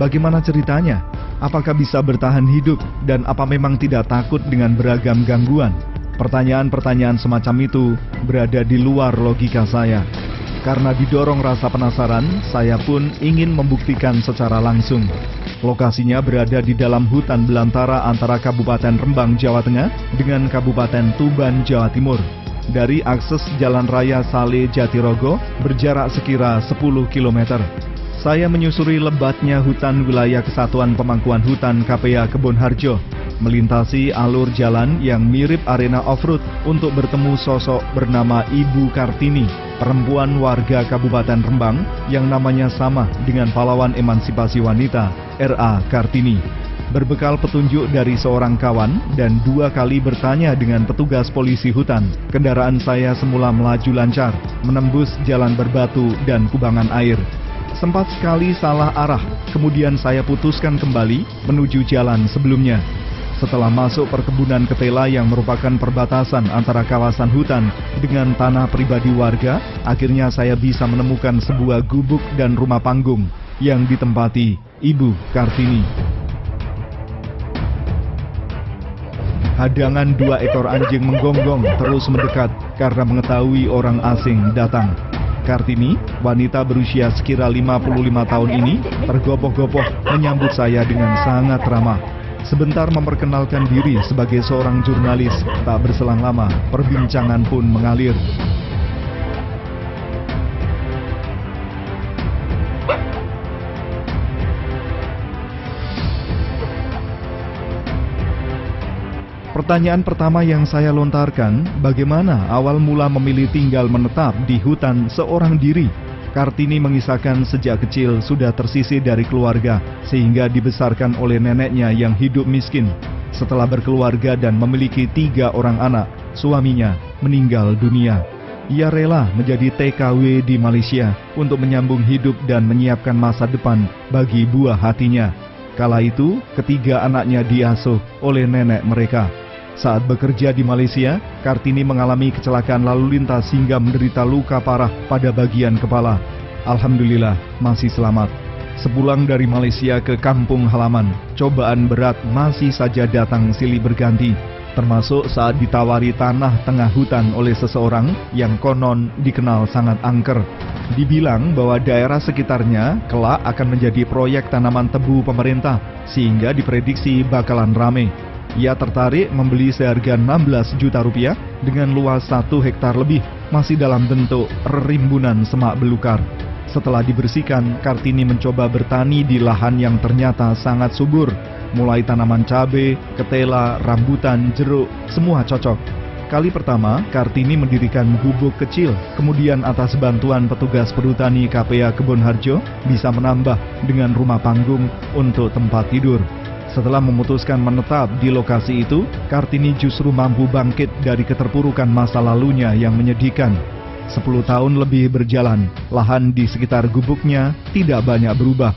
Bagaimana ceritanya? Apakah bisa bertahan hidup dan apa memang tidak takut dengan beragam gangguan? Pertanyaan-pertanyaan semacam itu berada di luar logika saya. Karena didorong rasa penasaran, saya pun ingin membuktikan secara langsung. Lokasinya berada di dalam hutan belantara antara Kabupaten Rembang, Jawa Tengah dengan Kabupaten Tuban, Jawa Timur. Dari akses Jalan Raya Sale Jatirogo berjarak sekira 10 km. Saya menyusuri lebatnya hutan wilayah Kesatuan Pemangkuan Hutan KPA Kebonharjo, melintasi alur jalan yang mirip arena off-road untuk bertemu sosok bernama Ibu Kartini, perempuan warga Kabupaten Rembang yang namanya sama dengan pahlawan emansipasi wanita R.A. Kartini. Berbekal petunjuk dari seorang kawan dan 2 kali bertanya dengan petugas polisi hutan, kendaraan saya semula melaju lancar, menembus jalan berbatu dan kubangan air. Sempat sekali salah arah, kemudian saya putuskan kembali menuju jalan sebelumnya. Setelah masuk perkebunan ketela yang merupakan perbatasan antara kawasan hutan dengan tanah pribadi warga, akhirnya saya bisa menemukan sebuah gubuk dan rumah panggung yang ditempati Ibu Kartini. Hadangan 2 ekor anjing menggonggong terus mendekat karena mengetahui orang asing datang. Kartini, wanita berusia sekira 55 tahun ini, tergopoh-gopoh menyambut saya dengan sangat ramah. Sebentar memperkenalkan diri sebagai seorang jurnalis, tak berselang lama, perbincangan pun mengalir. Pertanyaan pertama yang saya lontarkan, bagaimana awal mula memilih tinggal menetap di hutan seorang diri? Kartini mengisahkan sejak kecil sudah tersisih dari keluarga, sehingga dibesarkan oleh neneknya yang hidup miskin. Setelah berkeluarga dan memiliki 3 orang anak, suaminya meninggal dunia. Ia rela menjadi TKW di Malaysia untuk menyambung hidup dan menyiapkan masa depan bagi buah hatinya. Kala itu, ketiga anaknya diasuh oleh nenek mereka. Saat bekerja di Malaysia, Kartini mengalami kecelakaan lalu lintas hingga menderita luka parah pada bagian kepala. Alhamdulillah, masih selamat. Sepulang dari Malaysia ke kampung halaman, cobaan berat masih saja datang silih berganti, termasuk saat ditawari tanah tengah hutan oleh seseorang yang konon dikenal sangat angker. Dibilang bahwa daerah sekitarnya kelak akan menjadi proyek tanaman tebu pemerintah, sehingga diprediksi bakalan rame. Ia tertarik membeli seharga 16 juta rupiah dengan luas 1 hektar lebih, masih dalam bentuk rimbunan semak belukar. Setelah dibersihkan, Kartini mencoba bertani di lahan yang ternyata sangat subur. Mulai tanaman cabai, ketela, rambutan, jeruk, semua cocok. Kali pertama, Kartini mendirikan gubuk kecil, kemudian atas bantuan petugas perhutani KPA Kebonharjo bisa menambah dengan rumah panggung untuk tempat tidur. Setelah memutuskan menetap di lokasi itu, Kartini justru mampu bangkit dari keterpurukan masa lalunya yang menyedihkan. 10 tahun lebih berjalan, lahan di sekitar gubuknya tidak banyak berubah.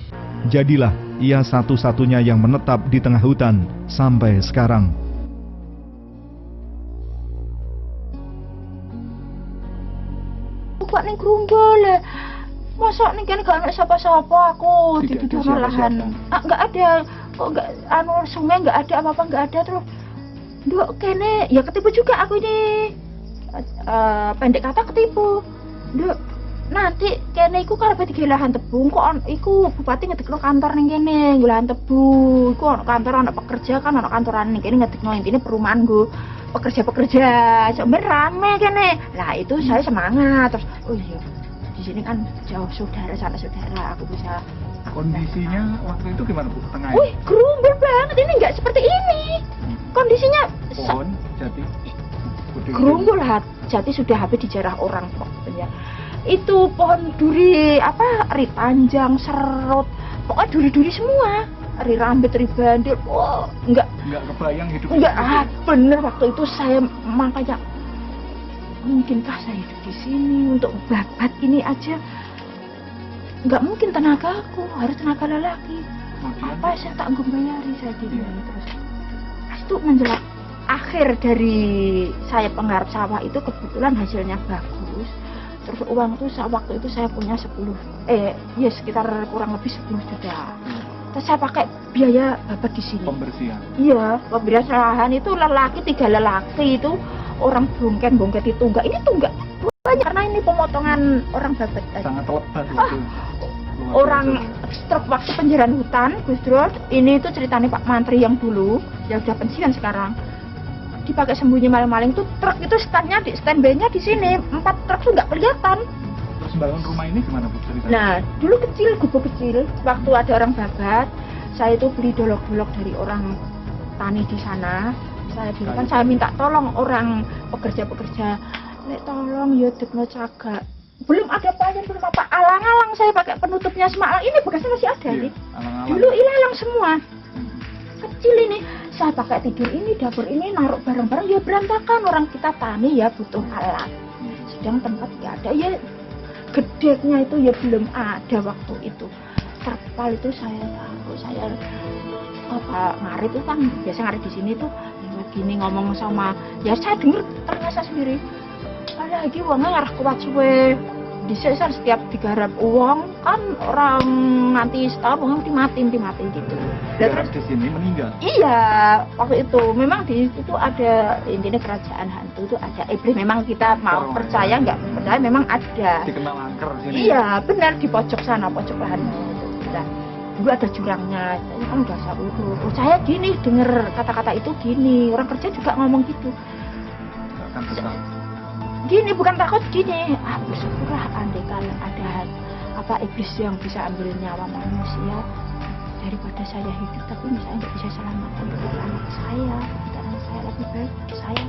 Jadilah ia satu-satunya yang menetap di tengah hutan sampai sekarang. Pak ning grumbul. Masa nih kan gak ada siapa-siapa aku di dalam lahan. Nggak ada. Kok nggak sungai nggak ada apa-apa nggak ada terus. Nduk kene ya ketipu juga aku ini. Pendek kata ketipu. Nduk nanti kene iku karepe dige lahan tebu kok iku bupati ngedekno kantor ning kene lahan tebu. Iku ono kantor ono pekerja kan ono kantoran ning kene ngedekno intine perumahan nggo pekerja-pekerja. Sebenarnya rame kene. Lah itu saya semangat terus oh iya di sini kan jauh saudara sana saudara aku bisa. Kondisinya waktu itu gimana Bu? Tengah. Wih, gerumbul banget ini nggak seperti ini. Kondisinya pohon jati. Gerumbul jati sudah habis dijarah orang pokoknya. Itu pohon duri apa? Ri panjang, serut, pokoknya duri-duri semua. Ri rambut, ri bandil. Oh, enggak kebayang hidup. Enggak, bener waktu itu saya makanya mungkinkah saya hidup di sini untuk babat ini aja? Nggak mungkin tenagaku, harus tenaga lelaki. Apa saya tak membayari saya gini terus. Itu menjelang akhir dari saya penggarap sawah itu kebetulan hasilnya bagus. Terus uang itu waktu itu saya punya sekitar kurang lebih 10 juta. Terus saya pakai biaya babat di sini. Pembersihan. Iya, pembersihan lahan itu lelaki 3 lelaki itu orang bongket itu enggak. Ini tunggak banyak karena ini pemotongan orang babat. Sangat lebat waktu. Orang stroke waktu penjarahan hutan, Gus Dur. Ini itu ceritanya Pak Mantri yang dulu, yang sudah pensiun sekarang. Dipakai sembunyi maling-maling tuh truk itu standby-nya di sini. 4 truk tuh nggak kelihatan. Terus bangun rumah ini gimana Bu ceritanya? Nah, dulu kecil, gubuk kecil. Waktu ada orang babat, saya itu beli dolok-dolok dari orang tani di sana. Saya dulu kan saya minta tolong orang pekerja-pekerja, "Nek tolong ya dekno cagak." Belum ada payen, belum apa, alang-alang saya pakai penutupnya semalang. Ini bekasnya masih ada Iya, nih. alang-alang. Dulu ilalang semua. Kecil ini, saya pakai tidur ini, dapur ini, naruh barang-barang ya berantakan. Orang kita tani ya butuh alat. Sedang tempat nggak ada ya, gedeknya itu ya belum ada waktu itu. Terpal itu saya taruh, saya ngarit itu kan biasa ngarit di sini tuh gini ngomong sama ya saya denger ternyata sendiri. Ada lagi uangnya ngarah kuat suwe. Dhisik setiap digarap uang kan orang nanti setahun uangnya dimati gitu. Dan Terus di sini meninggal. Iya, waktu itu memang di situ tuh ada intinya kerajaan hantu itu ada iblis. Memang kita mau percaya nggak percaya memang ada. Dikenal angker sini. Iya, benar di pojok sana, pojok lahan itu. Nah, dulu ada jurangnya. Ini kan udah saya udah. Saya gini denger kata-kata itu gini. Orang kerja juga ngomong gitu. Nggak akan tetap. Gini bukan takut gini, bersyukurlah andai kalau ada apa iblis yang bisa ambil nyawa manusia daripada saya hidup tapi misalnya nggak bisa selamatkan untuk anak saya lebih baik saya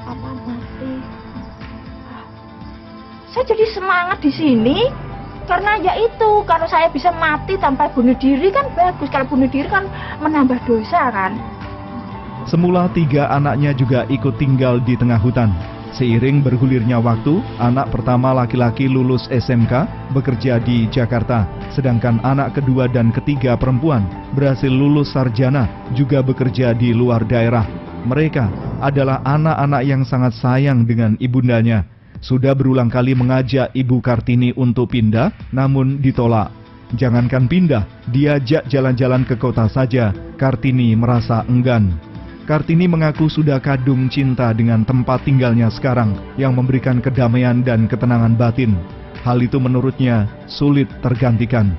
apa mati. Saya jadi semangat di sini karena ya itu kalau saya bisa mati tanpa bunuh diri kan bagus, kalau bunuh diri kan menambah dosa kan. Semula 3 anaknya juga ikut tinggal di tengah hutan. Seiring bergulirnya waktu, anak pertama laki-laki lulus SMK bekerja di Jakarta, sedangkan anak kedua dan ketiga perempuan berhasil lulus sarjana juga bekerja di luar daerah. Mereka adalah anak-anak yang sangat sayang dengan ibundanya. Sudah berulang kali mengajak Ibu Kartini untuk pindah, namun ditolak. Jangankan pindah, diajak jalan-jalan ke kota saja, Kartini merasa enggan. Kartini mengaku sudah kadung cinta dengan tempat tinggalnya sekarang yang memberikan kedamaian dan ketenangan batin. Hal itu menurutnya sulit tergantikan.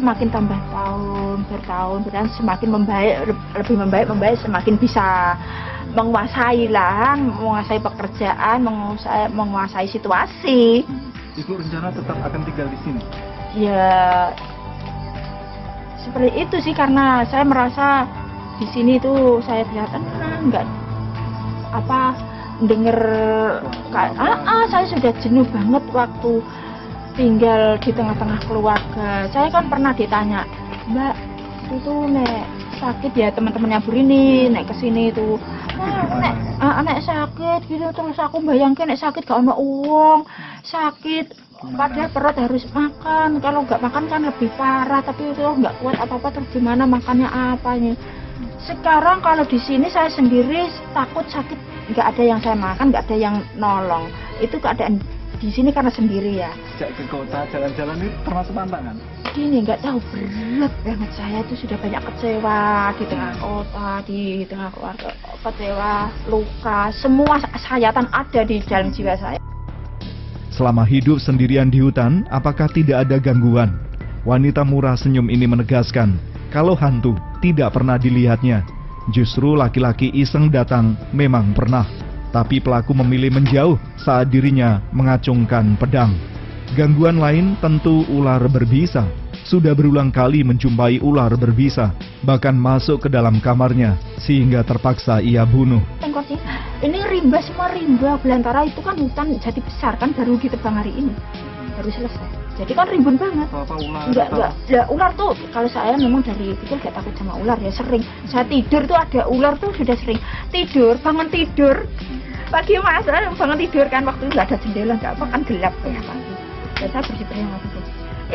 Semakin tambah bertahun semakin membaik, lebih membaik semakin bisa menguasai lahan, menguasai pekerjaan, menguasai situasi. Ibu rencana tetap akan tinggal di sini? Ya seperti itu sih, karena saya merasa di sini tuh saya bisa tenang, nggak apa denger saya sudah jenuh banget waktu tinggal di tengah-tengah keluarga. Saya kan pernah ditanya, "Mbak, itu nek sakit ya teman-temannya Bu Rini, nek kesini itu, nek sakit gitu terus aku bayangkan nek sakit gak ono uang, sakit padahal perut harus makan, kalau nggak makan kan lebih parah, tapi itu nggak kuat apa-apa terus gimana makannya apanya." Sekarang kalau di sini saya sendiri takut sakit, nggak ada yang saya makan, nggak ada yang nolong. Itu keadaan di sini karena sendiri ya. Sejak ke kota jalan-jalan ini termasuk tantangan? Gini nggak tahu, berat banget. Saya tuh sudah banyak kecewa di tengah kota, di tengah keluarga, kecewa, luka, semua sayatan ada di dalam jiwa saya. Selama hidup sendirian di hutan, apakah tidak ada gangguan? Wanita murah senyum ini menegaskan, kalau hantu tidak pernah dilihatnya. Justru laki-laki iseng datang memang pernah. Tapi pelaku memilih menjauh saat dirinya mengacungkan pedang. Gangguan lain tentu ular berbisa. sudah berulang kali menjumpai ular berbisa, bahkan masuk ke dalam kamarnya, sehingga terpaksa ia bunuh. Tengkosnya, ini rimba semua rimba belantara itu kan hutan jati besar kan baru ditebang hari ini, baru selesai. Jadi kan rimbun banget. Apa ular? Enggak. Ya, ular tuh kalau saya memang dari kecil gak takut sama ular ya, sering. Saya tidur tuh ada ular tuh sudah sering. Bangun tidur. Pagi Mas, bangun tidur kan waktu itu nggak ada jendela, nggak apa kan gelap ya pagi. Dan saya bersih-bersih waktu itu.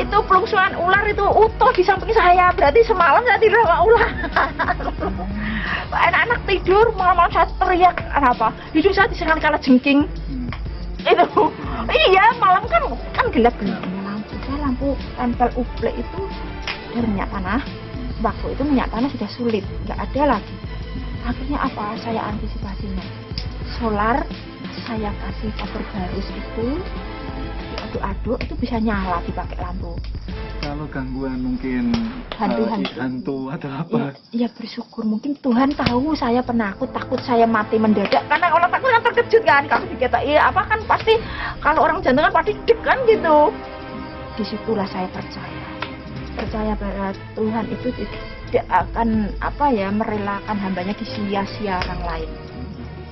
Itu pelungsungan ular itu utuh di samping saya, berarti semalam saya tidur sama ular. Anak-anak tidur, malam-malam saya teriak apa? Hidung saya diserang kala jengking. Itu, iya malam kan gelap-gelap. Lampu tempel uplek itu dari minyak tanah. Waktu itu minyak tanah sudah sulit, nggak ada lagi. Akhirnya apa? Saya antisipasinya. Solar saya kasih koper barus itu diaduk-aduk itu bisa nyala dipakai lampu. Kalau gangguan mungkin hantu atau apa? Ya bersyukur, mungkin Tuhan tahu saya penakut, takut saya mati mendadak. Karena kalau takut kan terkejut kan, kalau dikata iya apa kan pasti kalau orang jantung kan pasti deg kan gitu. Disitulah saya percaya bahwa Tuhan itu tidak akan merelakan hambanya disia-sia orang lain.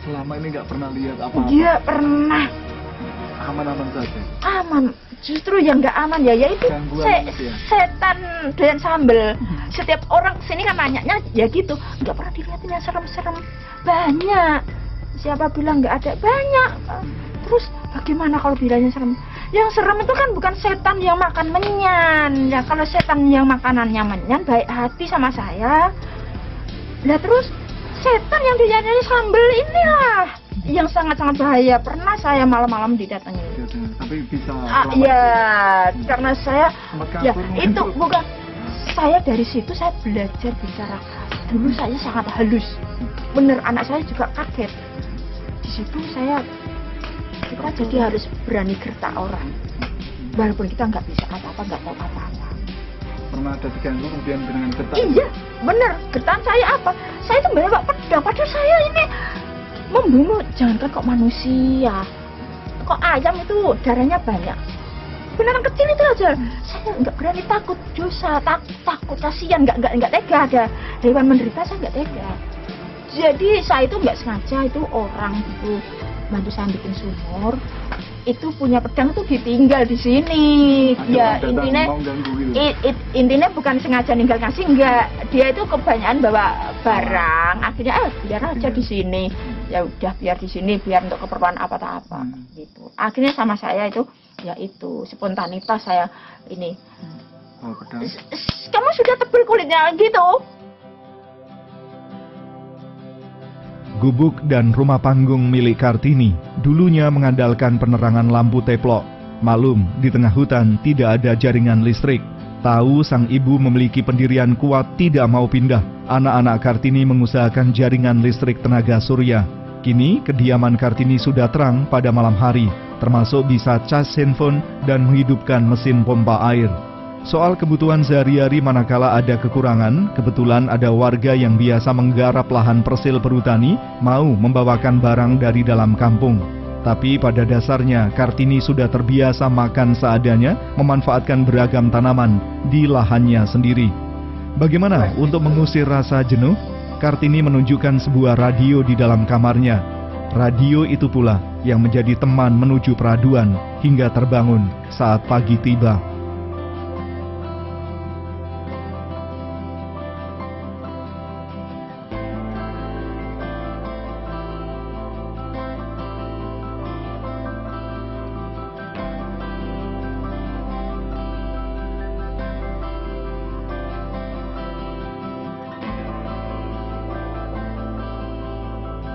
Selama ini nggak pernah lihat apa-apa? Iya pernah. Aman-aman saja? Aman, justru yang nggak aman ya itu setan doyan sambel. Setiap orang kesini kan nanyanya ya gitu, nggak pernah dilihatin yang serem-serem. Banyak, siapa bilang nggak ada? Banyak. Terus bagaimana kalau bilangnya serem? Yang serem itu kan bukan setan yang makan menyan. Ya kalau setan yang makanannya menyan baik hati sama saya. Nah terus setan yang dinyanyai sambel inilah yang sangat-sangat bahaya. Pernah saya malam-malam didatangi. Tapi bisa ya karena saya ya itu bukan saya dari situ saya belajar bicara. Dulu saya sangat halus. Bener anak saya juga kaget. Di situ kita jadi harus berani gertak orang. Walaupun kita nggak bisa apa-apa, nggak tahu apa-apa. Pernah ada diganggu kemudian dengan gertak? Iya, bener. Gertakan saya apa? Saya itu bawa pedang. Padahal saya ini membunuh. Jangankan kok manusia, kok ayam itu darahnya banyak. Beneran kecil itu aja. Saya nggak berani, takut dosa, takut kasihan, nggak tega ada hewan menderita, saya nggak tega. Jadi saya itu nggak sengaja itu orang itu bantu saya bikin sumur. Itu punya pedang tuh ditinggal di sini. Ya intinya bukan sengaja ninggal ngasih, enggak. Dia itu kebanyakan bawa barang. Akhirnya biar aja di sini. Ya udah biar di sini biar untuk keperluan apa-apa gitu. Akhirnya sama saya itu ya itu spontanitas saya ini. Oh, pedang. Kamu sudah tebal kulitnya gitu. Gubuk dan rumah panggung milik Kartini dulunya mengandalkan penerangan lampu teplok. Malum, di tengah hutan tidak ada jaringan listrik. Tahu sang ibu memiliki pendirian kuat tidak mau pindah. Anak-anak Kartini mengusahakan jaringan listrik tenaga surya. Kini kediaman Kartini sudah terang pada malam hari, termasuk bisa cas handphone dan menghidupkan mesin pompa air. Soal kebutuhan sehari-hari manakala ada kekurangan, kebetulan ada warga yang biasa menggarap lahan persil perhutani mau membawakan barang dari dalam kampung. Tapi pada dasarnya Kartini sudah terbiasa makan seadanya, memanfaatkan beragam tanaman di lahannya sendiri. Bagaimana untuk mengusir rasa jenuh? Kartini menunjukkan sebuah radio di dalam kamarnya. Radio itu pula yang menjadi teman menuju peraduan hingga terbangun saat pagi tiba.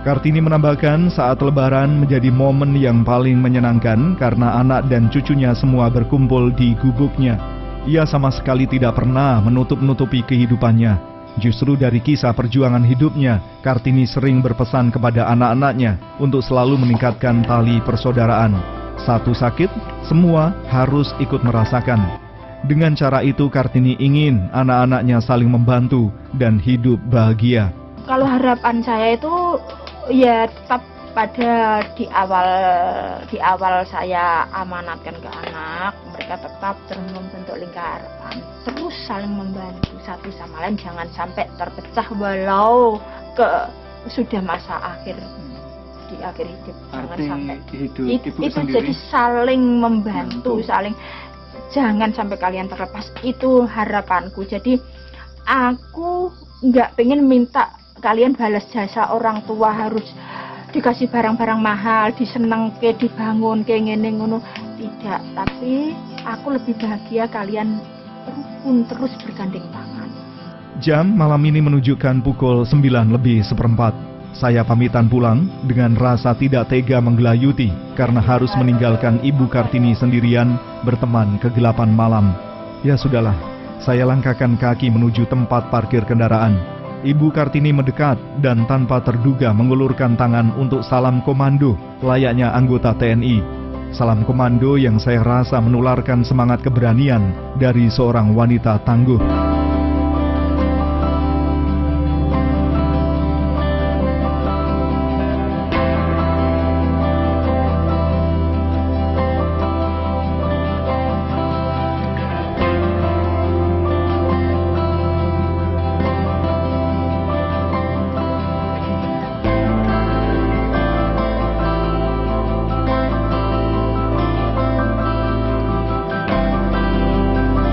Kartini menambahkan saat Lebaran menjadi momen yang paling menyenangkan karena anak dan cucunya semua berkumpul di gubuknya. Ia sama sekali tidak pernah menutup-nutupi kehidupannya. Justru dari kisah perjuangan hidupnya, Kartini sering berpesan kepada anak-anaknya untuk selalu meningkatkan tali persaudaraan. Satu sakit, semua harus ikut merasakan. Dengan cara itu Kartini ingin anak-anaknya saling membantu dan hidup bahagia. Kalau harapan saya itu ya tetap pada di awal saya amanatkan ke anak, mereka tetap terus membentuk lingkaran, terus saling membantu satu sama lain, jangan sampai terpecah walau sudah masa akhir di akhir hidup. Jangan Arti sampai hidup itu ibu sendiri jadi saling membantu, Bantu. saling, jangan sampai kalian terlepas, itu harapanku. Jadi aku nggak pengen minta kalian balas jasa orang tua harus dikasih barang-barang mahal, disenengke, dibangun kayak ngene ngono, tidak. Tapi aku lebih bahagia kalian rukun terus bergandeng tangan. Jam malam ini menunjukkan pukul 9:04. Saya pamitan pulang dengan rasa tidak tega menggelayuti karena harus meninggalkan Ibu Kartini sendirian berteman kegelapan malam. Ya sudahlah, saya langkahkan kaki menuju tempat parkir kendaraan. Ibu Kartini mendekat dan tanpa terduga mengulurkan tangan untuk salam komando layaknya anggota TNI. Salam komando yang saya rasa menularkan semangat keberanian dari seorang wanita tangguh.